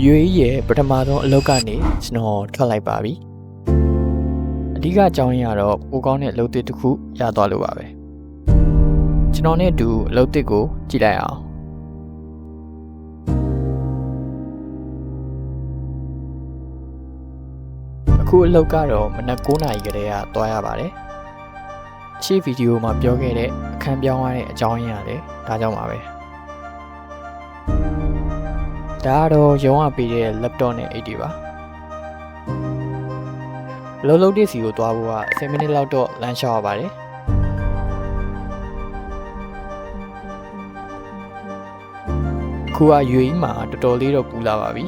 UAE ရဲ့ပထမဆုံးအလုပ်ကနေကျွန်တော်ထွက်လိုက်ပါပြီအဓိကအကြောင်းရင်းကတော့ပိုကောင်းတဲ့အလုပ်တစ်ခုရသွားလို့ပါပဲကျွန်တော်နဲ့အတူအလုပ်တစ်ကိုကြည့်လိုက်အောင်အခုအလုပ်ကတော့မနက်9:00 နာရီကတည်းကသွားရပါတယ်ရှေ့ဗီဒီယိုမှာပြောခဲ့တဲ့အခန်းပြောင်းရတဲ့အကြောင်းရင်းရတယ်ဒါကြောင့်ပါပဲဒါကတော့ရုံးကပေးတဲ့ laptop နဲ့အိတ်တွေပါလုံးလုံးတစ်စီကိုသွားဖို့က10 မိနစ်လောက်တော့လမ်းလျှောက်ရပါတယ်ခုက UAE မှာတော်တော်လေးတော့ပူလာပါပြီ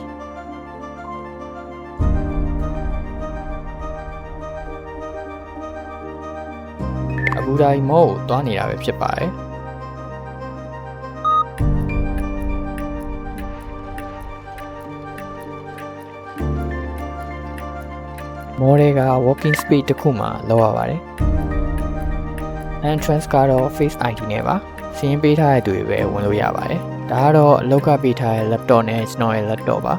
အဘူဒါဘီမောကိုသွားနေတာပဲဖြစ်ပါတယ်မော်ဒယ်က walking space တစ်ခုမှာလောက်ရပါတယ် entrance ကတော့ face ID နဲ့ပါစီးရင်ပေးထားတဲ့သူတွေပဲဝင်လို့ရပါတယ်ဒါကတော့အလောက်ကပေးထားတဲ့ laptop နဲ့ကျွန်တော်ရဲ့ laptop ပါ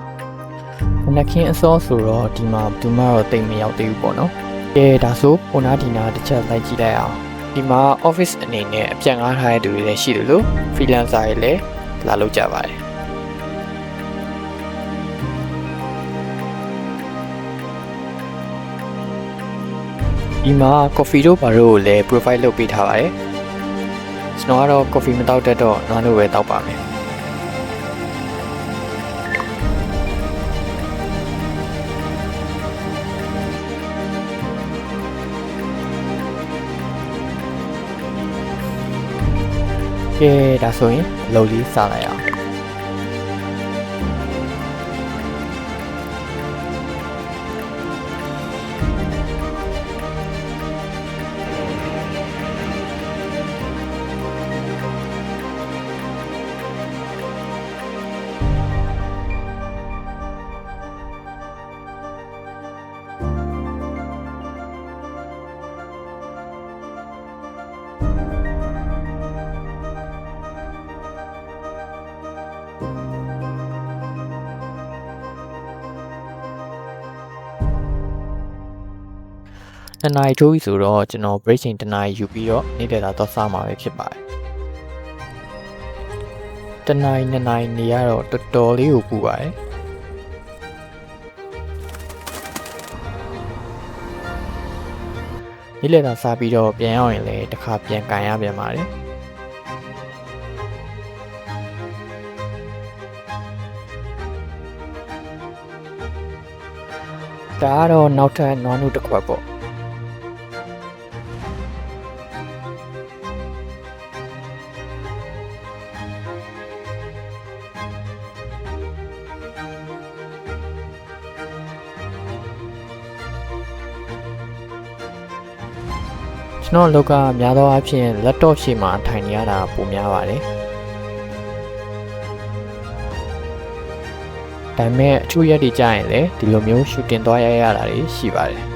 မနက်ခင်းအစောဆိုတော့ဒီမှာဘယ်သူမှတော့တိတ်မရောက်သေးဘူးပေါ့နော်ကဲဒါဆိုဟိုနားဒီနားတစ်ချက်လိုက်ကြည့်လိုက်အောင်ဒီမှာ office အနေနဲ့အပြန်ကားထားတဲ့သူတွေလည်းရှိတယ်လို့ freelancer တွေလည်းလာလုပ်ကြပါတယ်ဒီမှာ coffee တို့ဘာတို့ကိုလည်း provide လုပ်ပေးထားပါတယ်ကျွန်တော်ကတော့ coffee မတောက်တတ်တော့နွားနို့ပဲတောက်ပါမယ်ကဲဒါဆိုရင်အလုပ်လေးစလိုက်အောင်2 နာရီထိုးပြီဆိုတော့ကျွန်တော် break ချိန်2 နာရီယူပြီးတော့နေ့လည်တော့စားမှာပဲဖြစ်ပါတယ်2 နာရီ2 နာရီနေရတော့တော်တော်လေးကိုပူပါတယ်နေ့လည်တော့စားပြီးတော့ပြန်ရောက်ရင်လည်းတစ်ခါပြန်ကန်ရပြန်ပါတယ်ဒါကတော့နောက်ထပ်နွားနို့တစ်ခွက်ပေါ့ကျွန်တော်အလုပ်ကများသောအားဖြင့် laptop ရှေ့မှာထိုင်နေရတာပိုများပါတယ်ဒါပေမဲ့အချို့ရက်တွေကြာရင်လည်းဒီလိုမျိုး shooting သွားရတာတွေရှိပါတယ်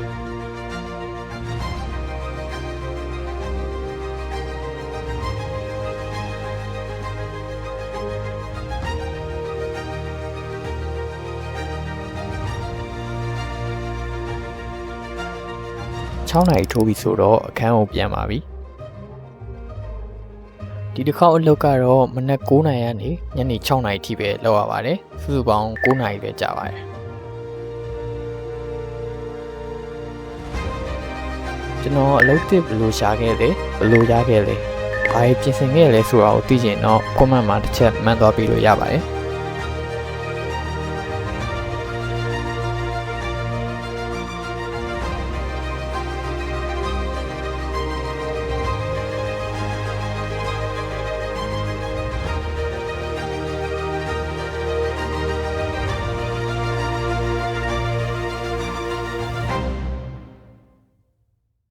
6 နာရီထိုးပြီဆိုတော့အခန်းကိုပြန်ပါပြီဒီတစ်ခေါက်အလုပ်ကတော့မနက်9 နာရီကနေညနေ6 နာရီထိပဲလုပ်ရပါတယ်စုစုပေါင်း9 နာရီပဲကြာပါတယ်ကျွန်တော်အလုပ်တစ်ဘယ်လိုရှာခဲ့လဲဘယ်လိုရခဲ့လဲဘာပြင်ဆင်ခဲ့လဲဆိုတာကိုသိချင်တော့ comment မှာတစ်ချက်မှတ်သွားပေးလို့ရပါတယ်